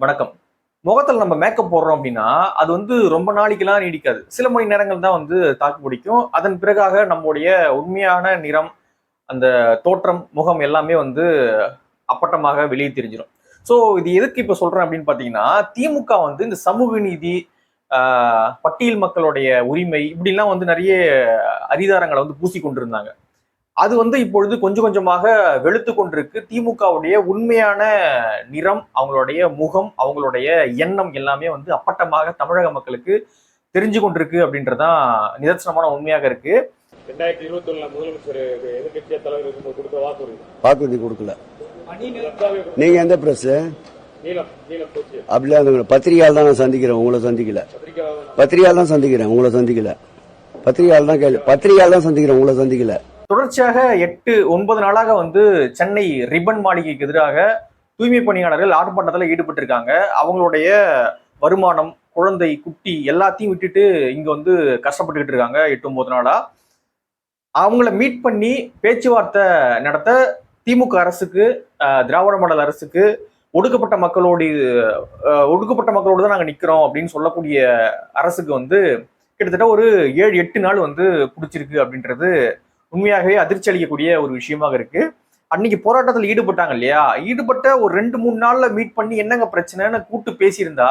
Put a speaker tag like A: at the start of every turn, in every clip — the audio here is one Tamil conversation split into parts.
A: வணக்கம். முகத்துல நம்ம மேக்கப் போடுறோம் அப்படின்னா, அது வந்து ரொம்ப நாளைக்கெல்லாம் நீடிக்காது. சில மணி நேரங்கள் தான் வந்து தாக்கு பிடிக்கும். அதன் பிறகாக நம்முடைய உண்மையான நிறம், அந்த தோற்றம், முகம் எல்லாமே வந்து அப்பட்டமாக வெளியே தெரிஞ்சிரும். ஸோ இது எதுக்கு இப்ப சொல்றேன் அப்படின்னு பார்த்தீங்கன்னா, திமுக வந்து இந்த சமூக நீதி, ஆ பட்டியல் மக்களுடைய உரிமை இப்படிலாம் வந்து நெறைய அரிதாரங்கள வந்து பூசிக் கொண்டிருந்தாங்க. அது வந்து இப்பொழுது கொஞ்சம் கொஞ்சமாக வெளுத்து கொண்டிருக்கு. திமுகவுடைய உண்மையான நிறம், அவங்களுடைய முகம், அவங்களுடைய எண்ணம் எல்லாமே வந்து அப்பட்டமாக தமிழக மக்களுக்கு தெரிஞ்சு கொண்டிருக்கு அப்படின்றதான் நிதர்சனமான உண்மையாக இருக்கு.
B: 2021 முதலமைச்சர் எதிர்கட்சியா தலைவர் இருக்கும்போது கொடுத்த
C: வாக்குறுதி கொடுக்கல. நீங்க எந்த பிரஸ்? அப்படிலாம் பத்திரிகையால் தான் நான் சந்திக்கிறேன், உங்களை சந்திக்கல. பத்திரிகையால் தான் சந்திக்கிறேன், உங்களை சந்திக்கல. பத்திரிகையால் தான் பத்திரிகையால் தான் சந்திக்கிறேன், உங்களை சந்திக்கல.
A: தொடர்ச்சியாக 8-9 நாளாக வந்து சென்னை ரிப்பன் மாளிகைக்கு எதிராக தூய்மை பணியாளர்கள் ஆர்ப்பாட்டத்தில் ஈடுபட்டிருக்காங்க. அவங்களுடைய வருமானம், குழந்தை, குட்டி எல்லாத்தையும் விட்டுட்டு இங்க வந்து கஷ்டப்பட்டுக்கிட்டு இருக்காங்க 8-9 நாளா. அவங்கள மீட் பண்ணி பேச்சுவார்த்தை நடத்த திமுக அரசுக்கு, திராவிட மாடல் அரசுக்கு ஒடுக்கப்பட்ட மக்களோடு தான் நாங்க நிக்கிறோம் அப்படின்னு சொல்லக்கூடிய அரசுக்கு வந்து கிட்டத்தட்ட ஒரு 7-8 நாள் வந்து பிடிச்சிருக்கு அப்படின்றது உண்மையாகவே அதிர்ச்சி அளிக்கக்கூடிய ஒரு விஷயமாக இருக்கு. அன்னைக்கு போராட்டத்தில் ஈடுபட்டாங்க இல்லையா, ஈடுபட்ட ஒரு 2-3 நாள்ல மீட் பண்ணி என்னங்க பிரச்சனைன்னு கூட்டு பேசியிருந்தா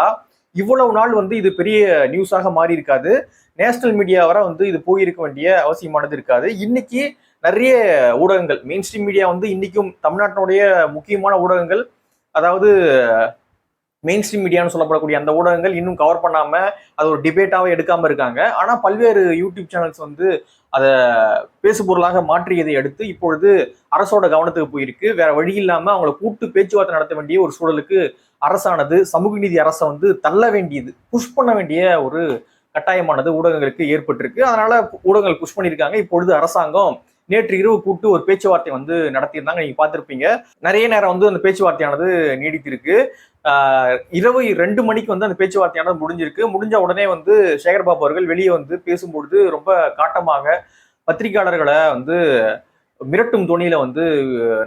A: இவ்வளவு நாள் வந்து இது பெரிய நியூஸாக மாறி இருக்காது. நேஷனல் மீடியா வர வந்து இது போயிருக்க வேண்டிய அவசியமானது இருக்காது. இன்னைக்கு நிறைய ஊடகங்கள், மெயின் ஸ்ட்ரீம் மீடியா வந்து இன்னைக்கும் தமிழ்நாட்டினுடைய முக்கியமான ஊடகங்கள், அதாவது மெயின் ஸ்ட்ரீம் மீடியான்னு சொல்லப்படக்கூடிய அந்த ஊடகங்கள் இன்னும் கவர் பண்ணாம அது ஒரு டிபேட்டாவே எடுக்காம இருக்காங்க. ஆனா பல்வேறு யூடியூப் சேனல்ஸ் வந்து அதை பேசுபொருளாக மாற்றியதை அடுத்து இப்பொழுது அரசோட கவனத்துக்கு போயிருக்கு. வேற வழி இல்லாம அவங்களை கூட்டு பேச்சுவார்த்தை நடத்த வேண்டிய ஒரு சூழலுக்கு அரசானது, சமூக நீதி அரசை வந்து தள்ள வேண்டியது, புஷ் பண்ண வேண்டிய ஒரு கட்டாயமானது ஊடகங்களுக்கு ஏற்பட்டிருக்கு. அதனால ஊடகங்கள் புஷ் பண்ணியிருக்காங்க. இப்பொழுது அரசாங்கம் நேற்று இரவு கூட்டு ஒரு பேச்சுவார்த்தை வந்து நடத்தியிருந்தாங்க. நீங்க பார்த்திருப்பீங்க. நிறைய நேரம் வந்து அந்த பேச்சுவார்த்தையானது நீடித்திருக்கு. இரவு 2 மணிக்கு வந்து அந்த பேச்சுவார்த்தையானது முடிஞ்சிருக்கு. முடிஞ்ச உடனே வந்து சேகர்பாபு அவர்கள் வெளியே வந்து பேசும்பொழுது ரொம்ப காட்டமாக பத்திரிகையாளர்களை வந்து மிரட்டும் துணியில வந்து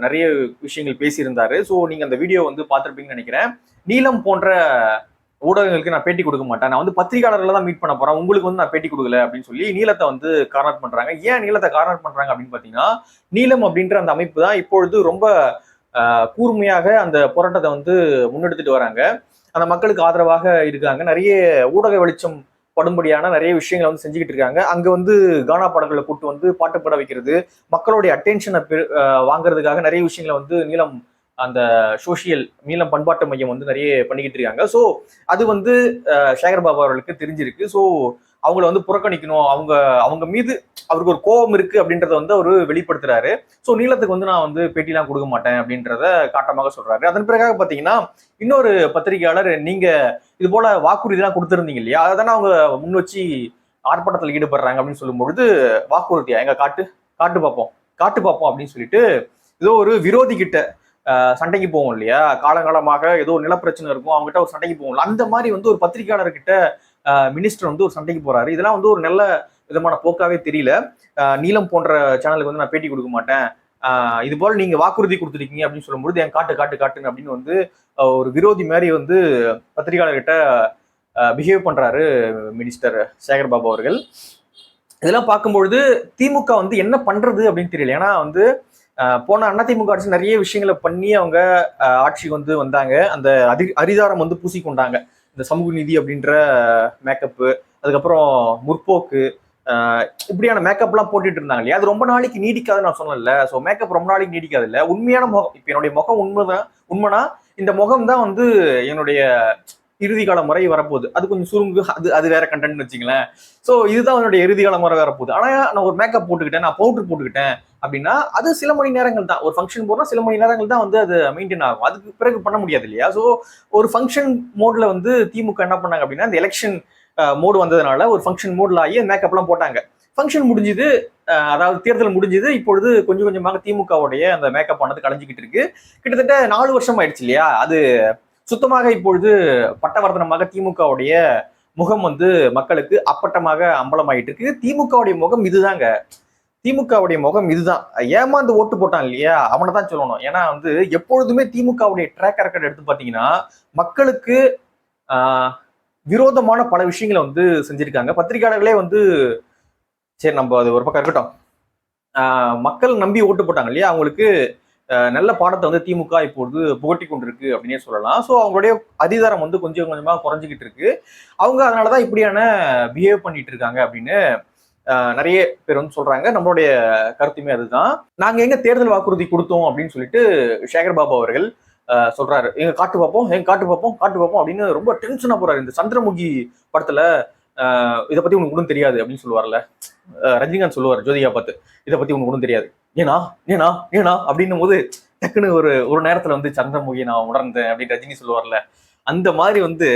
A: நிறைய விஷயங்கள் பேசியிருந்தாரு. ஸோ நீங்க அந்த வீடியோ வந்து பார்த்திருப்பீங்கன்னு நினைக்கிறேன். நீலம் போன்ற ஊடகங்களுக்கு நான் பேட்டி கொடுக்க மாட்டேன், நான் வந்து பத்திரிகையாளர்களை தான் மீட் பண்ண போறேன், உங்களுக்கு வந்து நான் பேட்டி கொடுக்கல அப்படின்னு சொல்லி நீலத்தை வந்து கார்னர் பண்றாங்க. ஏன் நீலத்தை கார்னர் பண்றாங்க அப்படின்னு பாத்தீங்கன்னா, நீலம் அப்படின்ற அந்த அமைப்பு தான் இப்பொழுது ரொம்ப கூர்மையாக அந்த போராட்டத்தை வந்து முன்னெடுத்துட்டு வராங்க. அந்த மக்களுக்கு ஆதரவாக இருக்காங்க. நிறைய ஊடக வெளிச்சம் படும்படியான நிறைய விஷயங்களை வந்து செஞ்சுக்கிட்டு இருக்காங்க. அங்க வந்து கானா பாடல்களை கூட்டு வந்து பாட்டு பாட வைக்கிறது, மக்களுடைய அட்டென்ஷனை வாங்குறதுக்காக நிறைய விஷயங்களை வந்து நீலம், அந்த சோசியல் நீலம் பண்பாட்டு மையம் வந்து நிறைய பண்ணிக்கிட்டு இருக்காங்க. ஸோ அது வந்து சேகர் பாபு அவர்களுக்கு தெரிஞ்சிருக்கு. ஸோ அவங்கள வந்து புறக்கணிக்கணும், அவங்க மீது அவருக்கு ஒரு கோபம் இருக்கு அப்படின்றத வந்து அவரு வெளிப்படுத்துறாரு. ஸோ நீளத்துக்கு வந்து நான் வந்து பேட்டிலாம் கொடுக்க மாட்டேன் அப்படின்றத காட்டமாக சொல்றாரு. அதன் பிறகாக பாத்தீங்கன்னா இன்னொரு பத்திரிகையாளர், நீங்க இது போல வாக்குறுதிலாம் கொடுத்துருந்தீங்க இல்லையா, அதானே அவங்க முன் வச்சு ஆர்ப்பாட்டத்தில் ஈடுபடுறாங்க அப்படின்னு சொல்லும் பொழுது, வாக்குறுதியா எங்க காட்டு பார்ப்போம் அப்படின்னு சொல்லிட்டு ஏதோ ஒரு விரோதி கிட்ட சண்டைக்கு போவோம் இல்லையா, காலங்காலமாக ஏதோ ஒரு நிலப்பிரச்சனை இருக்கும், அவங்ககிட்ட ஒரு சண்டைக்கு போவோம்ல, அந்த மாதிரி வந்து ஒரு பத்திரிகையாளர்கிட்ட மினிஸ்டர் வந்து ஒரு சண்டைக்கு போறாரு. இதெல்லாம் வந்து ஒரு நல்ல விதமான போக்காவே தெரியல. நீலம் போன்ற சேனலுக்கு வந்து நான் பேட்டி கொடுக்க மாட்டேன், இது போல நீங்க வாக்குறுதி கொடுத்துருக்கீங்க அப்படின்னு சொல்லும்போது என் காட்டுன்னு அப்படின்னு வந்து ஒரு விரோதி மாதிரி வந்து பத்திரிகையாளர்கிட்ட பிஹேவ் பண்றாரு மினிஸ்டர் சேகர் பாபு அவர்கள். இதெல்லாம் பார்க்கும்பொழுது திமுக வந்து என்ன பண்றது அப்படின்னு தெரியல. ஏன்னா வந்து போன அதிமுக ஆட்சி நிறைய விஷயங்களை பண்ணி அவங்க ஆட்சிக்கு வந்து வந்தாங்க. அந்த அரிதாரம் வந்து பூசிக்கொண்டாங்க. இந்த சமூக நீதி அப்படின்ற மேக்கப்பு, அதுக்கப்புறம் முற்போக்கு, இப்படியான மேக்கப்லாம் போட்டுட்டு இருந்தாங்க இல்லையா, அது ரொம்ப நாளைக்கு நீடிக்காதுன்னு நான் சொன்னேன்ல. ஸோ மேக்கப் ரொம்ப நாளைக்கு நீடிக்காது இல்லை. உண்மையான முகம், இப்போ என்னுடைய முகம் உண்மைனா இந்த முகம் தான் வந்து என்னுடைய இறுதி கால முறை வரப்போகுது. அது கொஞ்சம் சுருங்கு, அது வேற கண்டென்ட் வச்சுங்களேன். ஸோ இதுதான் என்னுடைய இறுதி கால முறை வரப்போகுது. ஆனா நான் ஒரு மேக்கப் போட்டுக்கிட்டேன், நான் பவுடர் போட்டுக்கிட்டேன் அப்படின்னா அது சில மணி நேரங்கள் தான். ஒரு ஃபங்க்ஷன் போனா சில மணி நேரங்கள் தான் வந்து அது மெயின்டைன் ஆகும், அதுக்கு பிறகு பண்ண முடியாது இல்லையா. ஸோ ஒரு ஃபங்க்ஷன் மோட்ல வந்து திமுக என்ன பண்ணாங்க அப்படின்னா, இந்த எலெக்ஷன் மோடு வந்ததுனால ஒரு ஃபங்க்ஷன் மோட்ல ஆகி மேக்கப்லாம் போட்டாங்க. ஃபங்க்ஷன் முடிஞ்சுது, அதாவது தேர்தல் முடிஞ்சது. இப்பொழுது கொஞ்சம் கொஞ்சமாக திமுகவுடைய அந்த மேக்கப் ஆனது கலைஞ்சிக்கிட்டு இருக்கு. கிட்டத்தட்ட 4 வருஷம் ஆயிடுச்சு இல்லையா, அது சுத்தமாக இப்பொழுது பட்டவர்த்தனமாக திமுகவுடைய முகம் வந்து மக்களுக்கு அப்பட்டமாக அம்பலமாயிட்டு இருக்கு. திமுகவுடைய முகம் இதுதாங்க. திமுகவுடைய முகம் இதுதான். ஏமாந்து ஓட்டு போட்டான் இல்லையா, அவனை தான் சொல்லணும். ஏன்னா வந்து எப்பொழுதுமே திமுகவுடைய ட்ராக் ரெக்கார்ட் எடுத்து பார்த்தீங்கன்னா மக்களுக்கு விரோதமான பல விஷயங்களை வந்து செஞ்சிருக்காங்க. பத்திரிகையாளர்களே வந்து சரி நம்ம அது ஒரு பக்கம் இருக்கட்டும், மக்கள் நம்பி ஓட்டு போட்டாங்க இல்லையா, அவங்களுக்கு நல்ல பாடத்தை வந்து திமுக இப்போது புகட்டி கொண்டிருக்கு அப்படின்னே சொல்லலாம். ஸோ அவங்களுடைய அதிகாரம் வந்து கொஞ்சம் கொஞ்சமா குறைஞ்சிக்கிட்டு இருக்கு. அவங்க அதனாலதான் இப்படியான பிஹேவ் பண்ணிட்டு இருக்காங்க அப்படின்னு நிறைய பேர் வந்து சொல்றாங்க. நம்மளுடைய கருத்துமே அதுதான். நாங்க எங்க தேர்தல் வாக்குறுதி கொடுத்தோம் அப்படின்னு சொல்லிட்டு சேகர் பாபு அவர்கள் சொல்றாரு. எங்க காட்டு பார்ப்போம், காட்டு பார்ப்போம் அப்படின்னு ரொம்ப டென்ஷனா போறாரு. இந்த சந்திரமுகி படத்துல இதை பத்தி உனக்கு ஒன்றும் தெரியாது அப்படின்னு சொல்லுவார்ல, ரஜினிகாந்த் சொல்லுவார் ஜோதிகா பார்த்து, இதை பத்தி உனக்கு ஒன்றும் தெரியாது, ஏனா அப்படின்னும் போது டக்குன்னு ஒரு நேரத்துல வந்து சந்திரமுகி நான் உணர்ந்தேன் அப்படின்னு ரஜினி சொல்லுவார்ல, அந்த மாதிரி வந்து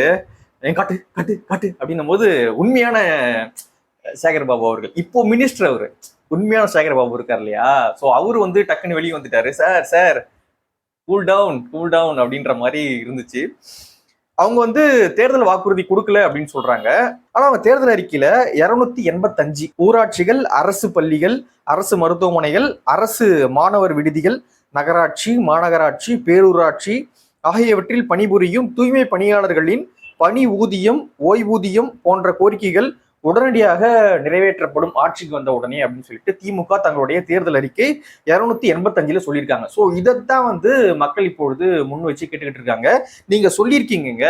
A: காட்டு காட்டு காட்டு அப்படின்னும் போது உண்மையான சேகர் பாபு அவர்கள், இப்போ மினிஸ்டர் அவரு, உண்மையான சேகர் பாபு இருக்கார் இல்லையா, ஸோ அவரு வந்து டக்குன்னு வெளியே வந்துட்டாரு. சார் கூல் டவுன் அப்படின்ற மாதிரி இருந்துச்சு. அவங்க வந்து தேர்தல் வாக்குறுதி கொடுக்கல அப்படின்னு சொல்றாங்க. ஆனா அவங்க தேர்தல் அறிக்கையில 285 ஊராட்சிகள், அரசு பள்ளிகள், அரசு மருத்துவமனைகள், அரசு மாணவர் விடுதிகள், நகராட்சி, மாநகராட்சி, பேரூராட்சி ஆகியவற்றில் பணிபுரியும் தூய்மை பணியாளர்களின் பணி ஊதியம், ஓய்வூதியம் போன்ற கோரிக்கைகள் உடனடியாக நிறைவேற்றப்படும் ஆட்சிக்கு வந்த உடனே அப்படின்னு சொல்லிட்டு திமுக தங்களுடைய தேர்தல் அறிக்கை 285 சொல்லியிருக்காங்க. ஸோ இதைத்தான் வந்து மக்கள் இப்பொழுது முன் வச்சு கேட்டுக்கிட்டு இருக்காங்க. நீங்க சொல்லியிருக்கீங்க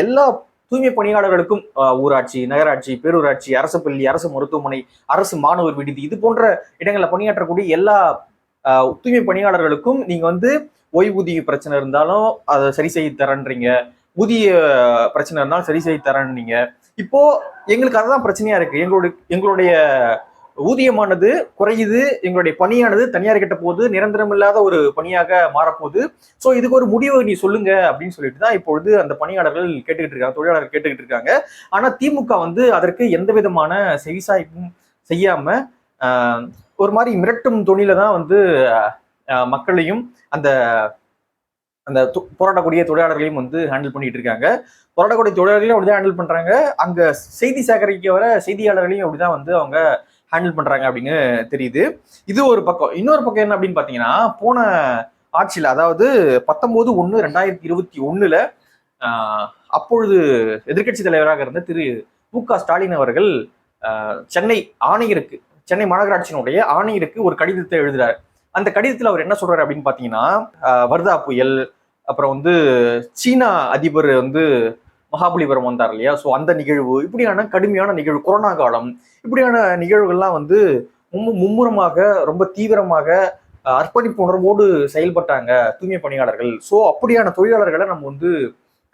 A: எல்லா தூய்மை பணியாளர்களுக்கும் ஊராட்சி, நகராட்சி, பேரூராட்சி, அரசு பள்ளி, அரசு மருத்துவமனை, அரசு மாணவர் விடுதி இது போன்ற இடங்களில் பணியாற்றக்கூடிய எல்லா தூய்மை பணியாளர்களுக்கும் நீங்க வந்து ஓய்வூதிய பிரச்சனை இருந்தாலும் அதை சரி செய்து தரன்றீங்க, ஊதிய பிரச்சனை இருந்தாலும் சரி செய்து தரேன்னீங்க. இப்போ எங்களுக்கு அதுதான் பிரச்சனையா இருக்கு. எங்களுடைய ஊதியமானது குறையுது, எங்களுடைய பணியானது தனியார் கிட்ட போகுது, நிரந்தரம் இல்லாத ஒரு பணியாக மாறப்போகுது. ஸோ இதுக்கு ஒரு முடிவை நீ சொல்லுங்க அப்படின்னு சொல்லிட்டு தான் இப்பொழுது அந்த பணியாளர்கள் கேட்டுக்கிட்டு இருக்காங்க, தொழிலாளர்கள் கேட்டுக்கிட்டு இருக்காங்க. ஆனா திமுக வந்து அதற்கு எந்த விதமான செவிசாய்ப்பும் செய்யாம ஒரு மாதிரி மிரட்டும் தொனில தான் வந்து மக்களையும் அந்த அந்த போராடக்கூடிய தொழிலாளர்களையும் வந்து ஹேண்டில் பண்ணிட்டு இருக்காங்க. போராடக்கூடிய தொழிலாளர்களையும் அப்படிதான் ஹேண்டில் பண்றாங்க, அங்க செய்தி சேகரிக்க வர செய்தியாளர்களையும் அப்படிதான் வந்து அவங்க ஹேண்டில் பண்றாங்க அப்படின்னு தெரியுது. இது ஒரு பக்கம். இன்னொரு பக்கம் என்ன அப்படின்னு பாத்தீங்கன்னா, போன ஆட்சியில அதாவது 19/1/2021 அப்பொழுது எதிர்கட்சி தலைவராக இருந்த திரு மு.க. ஸ்டாலின் அவர்கள் சென்னை மாநகராட்சியினுடைய ஆணையருக்கு ஒரு கடிதத்தை எழுதுறாரு. அந்த கடிதத்தில் அவர் என்ன சொல்றாரு அப்படின்னு பாத்தீங்கன்னா, வர்தா புயல், அப்புறம் வந்து சீனா அதிபர் வந்து மகாபலிபுரம் வந்தார் இல்லையா, ஸோ அந்த நிகழ்வு, இப்படியான கடுமையான நிகழ்வு, கொரோனா காலம், இப்படியான நிகழ்வுகள்லாம் வந்து மும்முரமாக ரொம்ப தீவிரமாக அர்ப்பணிப்பு உணர்வோடு செயல்பட்டாங்க தூய்மை பணியாளர்கள். ஸோ அப்படியான தொழிலாளர்களை நம்ம வந்து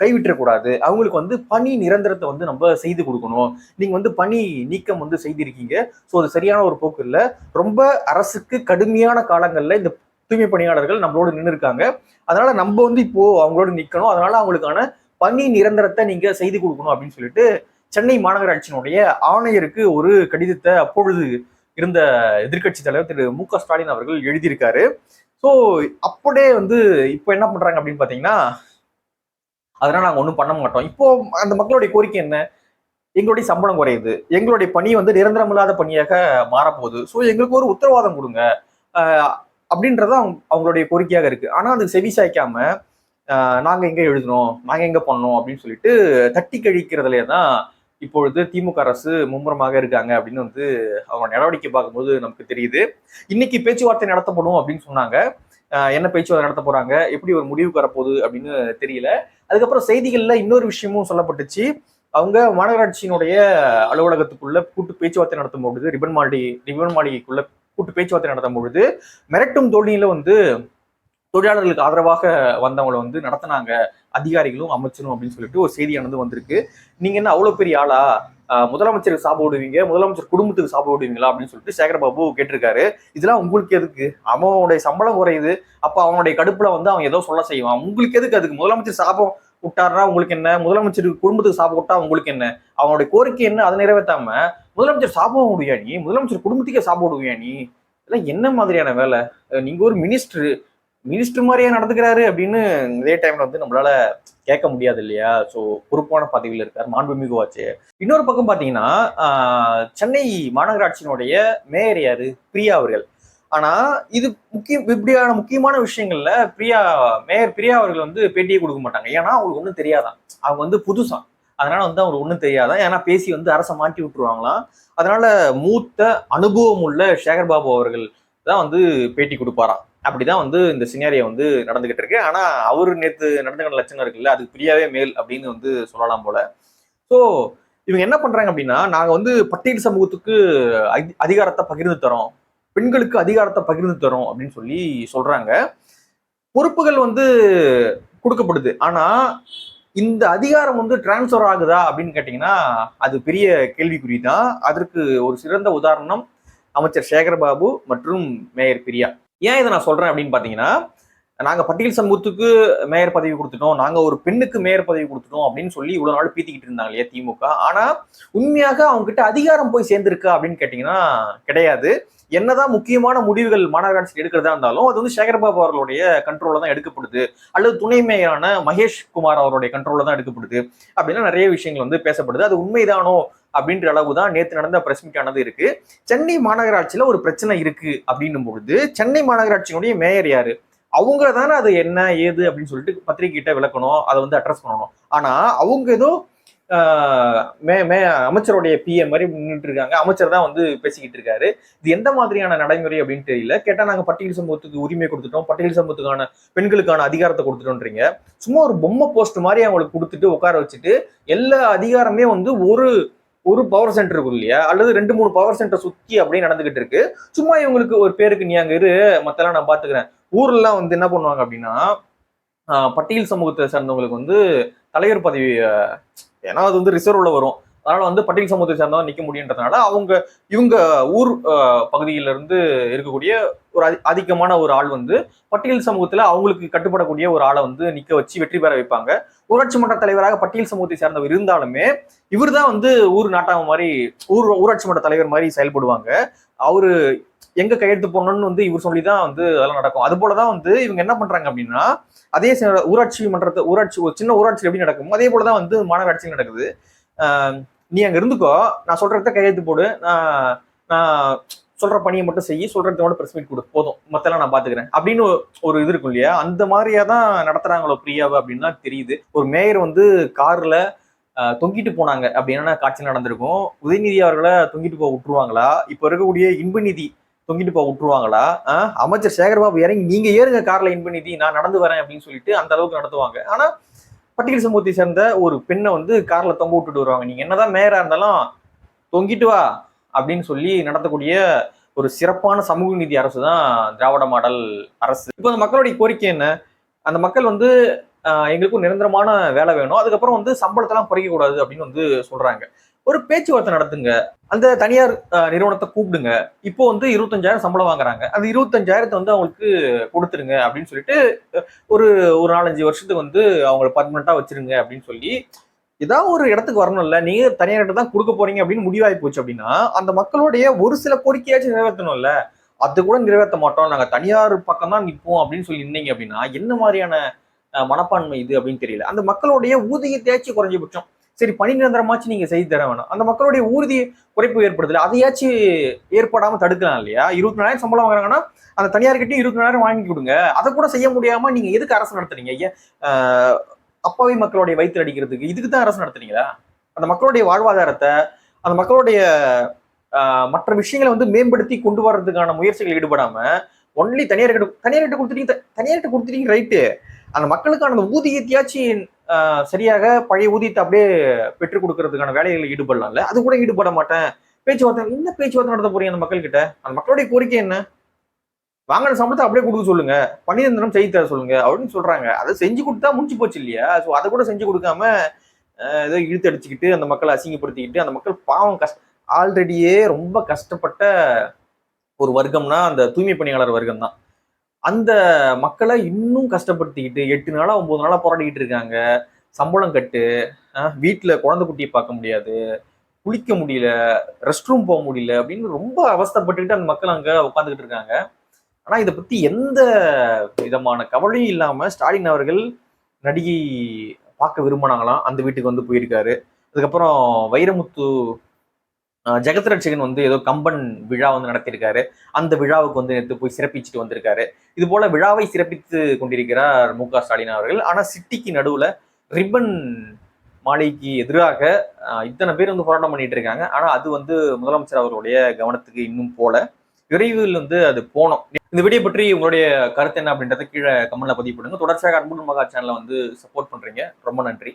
A: கைவிட்டக்கூடாது, அவங்களுக்கு வந்து பணி நிரந்தரத்தை வந்து நம்ம செய்து கொடுக்கணும். நீங்க வந்து பணி நீக்கம் வந்து செய்திருக்கீங்க, ஸோ அது சரியான ஒரு போக்கு இல்லை. ரொம்ப அரசுக்கு கடுமையான காலங்கள்ல இந்த தூய்மை பணியாளர்கள் நம்மளோட நின்று இருக்காங்க, அதனால நம்ம வந்து இப்போ அவங்களோட நிற்கணும், அதனால அவங்களுக்கான பணி நிரந்தரத்தை நீங்க செய்து கொடுக்கணும் அப்படின்னு சொல்லிட்டு சென்னை மாநகராட்சியினுடைய ஆணையருக்கு ஒரு கடிதத்தை அப்பொழுது இருந்த எதிர்கட்சி தலைவர் திரு மு.க. ஸ்டாலின் அவர்கள் எழுதியிருக்காரு. ஸோ அப்படியே வந்து இப்போ என்ன பண்றாங்க அப்படின்னு பாத்தீங்கன்னா, அதனால நாங்க ஒன்றும் பண்ண மாட்டோம். இப்போ அந்த மக்களுடைய கோரிக்கை என்ன, எங்களுடைய சம்பளம் குறையுது, எங்களுடைய பணி வந்து நிரந்தரம் இல்லாத பணியாக மாறப்போகுது, ஸோ எங்களுக்கு ஒரு உத்தரவாதம் கொடுங்க அப்படின்றத அவங்களுடைய கோரிக்கையாக இருக்கு. ஆனா அதுக்கு செவி சாய்க்காம நாங்க எங்க எழுதணும், நாங்க எங்க பண்ணோம் அப்படின்னு சொல்லிட்டு தட்டி கழிக்கிறதுலே தான் இப்பொழுது திமுக அரசு மும்முரமாக இருக்காங்க அப்படின்னு வந்து அவங்க நடவடிக்கை பார்க்கும்போது நமக்கு தெரியுது. இன்னைக்கு பேச்சுவார்த்தை நடத்தப்படும் அப்படின்னு சொன்னாங்க. என்ன பேச்சுவார்த்தை நடத்த போறாங்க, எப்படி ஒரு முடிவுக்கு வரப்போகுது அப்படின்னு தெரியல. அதுக்கப்புறம் செய்திகள்ல இன்னொரு விஷயமும் சொல்லப்பட்டுச்சு. அவங்க மாநகராட்சியினுடைய அலுவலகத்துக்குள்ள கூட்டு பேச்சுவார்த்தை நடத்தும் பொழுது, ரிப்பன் மாளிகைக்குள்ள கூட்டு பேச்சுவார்த்தை நடத்தும் பொழுது மிரட்டும் தோல்வியில வந்து தொழிலாளர்களுக்கு ஆதரவாக வந்தவங்களை வந்து நடத்தினாங்க அதிகாரிகளும் அமைச்சரும் அப்படின்னு சொல்லிட்டு ஒரு செய்தியானது வந்திருக்கு. நீங்க என்ன அவ்வளவு பெரிய ஆளா, முதலமைச்சருக்கு சாப விடுவீங்க, முதலமைச்சர் குடும்பத்துக்கு சாப விடுவீங்களா அப்படின்னு சொல்லிட்டு சேகர் பாபு கேட்டிருக்காரு. இதெல்லாம் உங்களுக்கு எதுக்கு, அவனுடைய சம்பளம் குறையுது, அப்ப அவனுடைய கடுப்புல வந்து அவன் ஏதோ சொல்ல செய்வான், உங்களுக்கு எதுக்கு, அதுக்கு முதலமைச்சர் சாபம் விட்டாருன்னா உங்களுக்கு என்ன, முதலமைச்சருக்கு குடும்பத்துக்கு சாபம் விட்டா உங்களுக்கு என்ன, அவனுடைய கோரிக்கை என்ன அதை நிறைவேற்றாம முதலமைச்சர் சாபம் விடுவியா நீ, முதலமைச்சர் குடும்பத்துக்கே சாபம் விடுவியா நீ, இதெல்லாம் என்ன மாதிரியான வேலை, நீங்க ஒரு மினிஸ்டர், மினிஸ்டர் மாதிரியே நடந்துக்கிறாரு அப்படின்னு இதே டைம்ல வந்து நம்மளால கேட்க முடியாது இல்லையா. ஸோ பொறுப்பான பதவியில் இருக்கார், மாண்புமிகு ஆச்சு. இன்னொரு பக்கம் பாத்தீங்கன்னா சென்னை மாநகராட்சியினுடைய மேயர் யாரு, பிரியா அவர்கள். ஆனா இது இப்படியான முக்கியமான விஷயங்கள்ல மேயர் பிரியா அவர்கள் வந்து பேட்டியே கொடுக்க மாட்டாங்க. ஏன்னா அவங்களுக்கு ஒன்றும் தெரியாதான், அவங்க வந்து புதுசா, அதனால வந்து அவங்களுக்கு ஒன்றும் தெரியாதான். ஏன்னா பேசி வந்து அரசை மாட்டி விட்டுருவாங்களாம். அதனால மூத்த அனுபவம் உள்ள சேகர் பாபு அவர்கள் தான் வந்து பேட்டி கொடுப்பாராம். அப்படிதான் வந்து இந்த சினாரியோ வந்து நடந்துகிட்டு இருக்கு. ஆனா அவரு நேத்து நடந்துகிட்ட லட்சணம் இருக்குல்ல, அதுக்கு பிரியாவே மேல் அப்படின்னு வந்து சொல்லலாம் போல. ஸோ இவங்க என்ன பண்றாங்க அப்படின்னா, நாங்க வந்து பட்டியல் சமூகத்துக்கு அதிகாரத்தை பகிர்ந்து தரோம், பெண்களுக்கு அதிகாரத்தை பகிர்ந்து தரோம் அப்படின்னு சொல்லி சொல்றாங்க. பொறுப்புகள் வந்து கொடுக்கப்படுது. ஆனா இந்த அதிகாரம் வந்து டிரான்ஸ்ஃபர் ஆகுதா அப்படின்னு கேட்டீங்கன்னா அது பெரிய கேள்விக்குறி தான். அதற்கு ஒரு சிறந்த உதாரணம் அமைச்சர் சேகர் பாபு மற்றும் மேயர் பிரியா. ஏன் இதை நான் சொல்றேன் அப்படின்னு பாத்தீங்கன்னா, நாங்க பட்டியல் சமூகத்துக்கு மேயர் பதவி கொடுத்துட்டோம், நாங்க ஒரு பெண்ணுக்கு மேயர் பதவி கொடுத்துட்டோம் அப்படின்னு சொல்லி இவ்வளவு நாள் பீத்திக்கிட்டு இருந்தாங்க இல்லையா திமுக. ஆனா உண்மையாக அவங்க கிட்ட அதிகாரம் போய் சேர்ந்திருக்கா அப்படின்னு கேட்டீங்கன்னா கிடையாது. என்னதான் முக்கியமான முடிவுகள் மாநகராட்சி எடுக்கிறதா இருந்தாலும் அது வந்து சேகர்பாபு அவர்களுடைய கண்ட்ரோல்ல தான் எடுக்கப்படுது, அல்லது துணை மேயரான மகேஷ் குமார் அவருடைய கண்ட்ரோல்ல தான் எடுக்கப்படுது அப்படின்னா நிறைய விஷயங்கள் வந்து பேசப்படுது. அது உண்மைதானோ அப்படின்ற அளவு தான் நேற்று நடந்த பிரஸ் மீட் ஆனது இருக்கு. சென்னை மாநகராட்சியில ஒரு பிரச்சனை இருக்கு அப்படின்னும் பொழுது சென்னை மாநகராட்சியினுடைய மேயர் யாரு, அவங்க தானே அது என்ன ஏது அப்படின்னு சொல்லிட்டு பத்திரிகை கிட்ட விளக்கணும், அதை வந்து அட்ரஸ் பண்ணணும். ஆனா அவங்க ஏதோ அமைச்சருடைய பிஏ மாதிரி நின்றுட்டு இருக்காங்க, அமைச்சர் தான் வந்து பேசிக்கிட்டு இருக்காரு. இது எந்த மாதிரியான நடைமுறை அப்படின்னு தெரியல. கேட்டா நாங்க பட்டியல் சமூகத்துக்கு உரிமை கொடுத்துட்டோம், பட்டியல் சமூகத்துக்கான பெண்களுக்கான அதிகாரத்தை கொடுத்துட்டோன்றீங்க. சும்மா ஒரு பொம்மை போஸ்ட் மாதிரி அவங்களுக்கு கொடுத்துட்டு உட்கார வச்சுட்டு எல்லா அதிகாரமே வந்து ஒரு பவர் சென்டர் இருக்கும் இல்லையா, அல்லது 2-3 பவர் சென்டர் சுத்தி அப்படியே நடந்துகிட்டு இருக்கு. சும்மா இவங்களுக்கு ஒரு பேருக்கு நீ அங்க இரு, மத்தெல்லாம் நான் பாத்துக்கிறேன். ஊர்லாம் வந்து என்ன பண்ணுவாங்க அப்படின்னா, பட்டியல் சமூகத்தை சேர்ந்தவங்களுக்கு வந்து தலைவர் பதவி, ஏன்னா அது வந்து ரிசர்வ்ல வரும், அதனால வந்து பட்டியல் சமூகத்தை சேர்ந்தவங்க நிக்க முடியுன்றதுனால இவங்க ஊர் பகுதியில இருந்து இருக்கக்கூடிய ஒரு அதிகமான ஒரு ஆள் வந்து பட்டியல் சமூகத்துல அவங்களுக்கு கட்டுப்படக்கூடிய ஒரு ஆளை வந்து நிக்க வச்சு வெற்றி பெற வைப்பாங்க. ஊராட்சி மன்ற தலைவராக பட்டியல் சமூகத்தை சேர்ந்தவர் இருந்தாலுமே இவர் தான் வந்து ஊர் நாட்டாம மாதிரி ஊராட்சி மன்ற தலைவர் மாதிரி செயல்படுவாங்க. அவரு எங்க கையெழுத்து போடணும்னு வந்து இவர் சொல்லிதான் வந்து அதெல்லாம் நடக்கும். அது போலதான் வந்து இவங்க என்ன பண்றாங்க அப்படின்னா, அதே ஊராட்சி ஒரு சின்ன ஊராட்சி எப்படி நடக்கும் அதே போலதான் வந்து மாநகராட்சியில் நடக்குது. நீ அங்க இருந்துக்கோ, நான் சொல்றத கையெழுத்து போடு, நான் சொல்ற பணியை மட்டும் செய்ய, சொல்றதோட பிரஸ் மீட் கொடு, போதும், மத்தெல்லாம் நான் பாத்துக்கிறேன் அப்படின்னு ஒரு இது இருக்கும் இல்லையா. அந்த மாதிரியாதான் நடத்துறாங்களோ பிரியாவை அப்படின்னு தான் தெரியுது. ஒரு மேயர் வந்து கார்ல தொங்கிட்டு போனாங்க அப்படின்னா காட்சி நடந்திருக்கும். உதயநிதி அவர்களை தொங்கிட்டு போக விட்டுருவாங்களா, இப்ப இருக்கக்கூடிய இன்பநிதி தொங்கிட்டு போக விட்டுருவாங்களா, அமைச்சர் சேகர்பாபு இறங்கி நீங்க ஏறுங்க கார்ல இன்பநிதி, நான் நடந்து வரேன் அப்படின்னு சொல்லிட்டு அந்த அளவுக்கு நடத்துவாங்க. ஆனா பட்டியல் சமூகத்தை சேர்ந்த ஒரு பெண்ணை வந்து கார்ல தொங்க விட்டுட்டு வருவாங்க. நீங்க என்னதான் மேயரா இருந்தாலும் தொங்கிட்டு வா அப்படின்னு சொல்லி நடத்தக்கூடிய ஒரு சிறப்பான சமூக நீதி அரசு தான் திராவிட மாடல் அரசு. இப்போ அந்த மக்களுடைய கோரிக்கை என்ன, அந்த மக்கள் வந்து எங்களுக்கும் நிரந்தரமான வேலை வேணும், அதுக்கப்புறம் வந்து சம்பளத்தெல்லாம் குறைக்க கூடாது அப்படின்னு வந்து சொல்றாங்க. ஒரு பேச்சுவார்த்தை நடத்துங்க, அந்த தனியார் நிறுவனத்தை கூப்பிடுங்க, இப்போ வந்து 25,000 சம்பளம் வாங்குறாங்க, அந்த 25,000 வந்து அவங்களுக்கு கொடுத்துருங்க அப்படின்னு சொல்லிட்டு ஒரு 4-5 வருஷத்துக்கு வந்து அவங்களை பர்மனண்டா வச்சிருங்க அப்படின்னு சொல்லி ஏதாவது ஒரு இடத்துக்கு வரணும்ல. நீங்க தனியார்கிட்ட தான் கொடுக்க போறீங்க அப்படின்னு முடிவாகி போச்சு அப்படின்னா அந்த மக்களுடைய ஒரு சில கோரிக்கையாச்சும் நிறைவேற்றணும்ல. அது கூட நிறைவேற்ற மாட்டோம், நாங்க தனியார் பக்கம் தான் நிற்போம் அப்படின்னு சொல்லி இருந்தீங்க அப்படின்னா என்ன மாதிரியான மனப்பான்மை இது அப்படின்னு தெரியல. அந்த மக்களுடைய ஊதியத்தையாச்சும் குறைஞ்சபட்சம் சரி பணி நிரந்தரமாச்சு நீங்க செய்து தர வேணும், அந்த மக்களுடைய ஊதிய குறைப்பு ஏற்படுதுல அதையாச்சும் ஏற்படாம தடுக்கலாம் இல்லையா. 24,000 சம்பளம் வாங்குறாங்கன்னா அந்த தனியார்கிட்டையும் 24,000 வாங்கி கொடுங்க. அதை கூட செய்ய முடியாம நீங்க எதுக்கு அரசு நடத்துறீங்க? ஏன் அப்பாவி மக்களுடைய வயிற்று அடிக்கிறதுக்கு இதுக்கு தான் அரசு நடத்துறீங்களா? அந்த மக்களுடைய வாழ்வாதாரத்தை, அந்த மக்களுடைய மற்ற விஷயங்களை வந்து மேம்படுத்தி கொண்டு வர்றதுக்கான முயற்சிகள் ஈடுபடாம ஒன்லி தனியார்கிட்ட கொடுத்துட்டீங்க ரைட்டு, அந்த மக்களுக்கான அந்த ஊதியத்தையாச்சும் சரியாக பழைய ஊதியத்தை அப்படியே பெற்றுக் கொடுக்கறதுக்கான வேலைகளில் ஈடுபடலாம்ல. அது கூட ஈடுபட மாட்டேன். பேச்சுவார்த்தை என்ன பேச்சுவார்த்தை நடத்த போறீங்க அந்த மக்கள் கிட்ட? அந்த மக்களுடைய கோரிக்கை என்ன? வாங்கின சம்பளத்தை அப்படியே கொடுக்க சொல்லுங்க, பணி நிரந்தரம் செய்து தர சொல்லுங்க அப்படின்னு சொல்றாங்க. அதை செஞ்சு கொடுத்தா முடிச்சு போச்சு இல்லையா. ஸோ அதை கூட செஞ்சு கொடுக்காம ஏதோ இழுத்து அடிச்சுக்கிட்டு அந்த மக்களை அசிங்கப்படுத்திக்கிட்டு, அந்த மக்கள் பாவம் ஆல்ரெடியே ரொம்ப கஷ்டப்பட்ட ஒரு வர்க்கம்னா அந்த தூய்மை பணியாளர் வர்க்கம் தான். அந்த மக்களை இன்னும் கஷ்டப்படுத்திக்கிட்டு 8 நாளா 9 நாளா போராடிக்கிட்டு இருக்காங்க. சம்பளம் கட்டு, வீட்டுல குழந்தை குட்டியை பார்க்க முடியாது, குளிக்க முடியல, ரெஸ்ட் ரூம் போக முடியல அப்படின்னு ரொம்ப அவஸ்தைப்பட்டுக்கிட்டு அந்த மக்கள் அங்க உட்காந்துக்கிட்டு இருக்காங்க. ஆனா இதை பத்தி எந்த விதமான கவலையும் இல்லாம ஸ்டாலின் அவர்கள் நடிகை பார்க்க விரும்பினாங்களாம், அந்த வீட்டுக்கு வந்து போயிருக்காரு. அதுக்கப்புறம் வைரமுத்து ஜெகத் ரட்சகன் வந்து ஏதோ கம்பன் விழா வந்து நடத்தியிருக்காரு. அந்த விழாவுக்கு வந்து நேற்று போய் சிறப்பிச்சுட்டு வந்திருக்காரு. இது போல விழாவை சிறப்பித்து கொண்டிருக்கிறார் மு.க.ஸ்டாலின் அவர்கள். ஆனா சிட்டிக்கு நடுவுல ரிப்பன் மாளிகைக்கு எதிராக இத்தனை பேர் வந்து போராட்டம் பண்ணிட்டு இருக்காங்க. ஆனா அது வந்து முதலமைச்சர் அவர்களுடைய கவனத்துக்கு இன்னும் போல. விரைவில் வந்து அது போனோம். இந்த வீடியோ பற்றி உங்களுடைய கருத்து என்ன அப்படின்றத கீழே கமெண்ட்ல பதிவு பண்ணுங்க. தொடர்ச்சியாக அன்புடன் மகா சேனலை வந்து சப்போர்ட் பண்றீங்க. ரொம்ப நன்றி.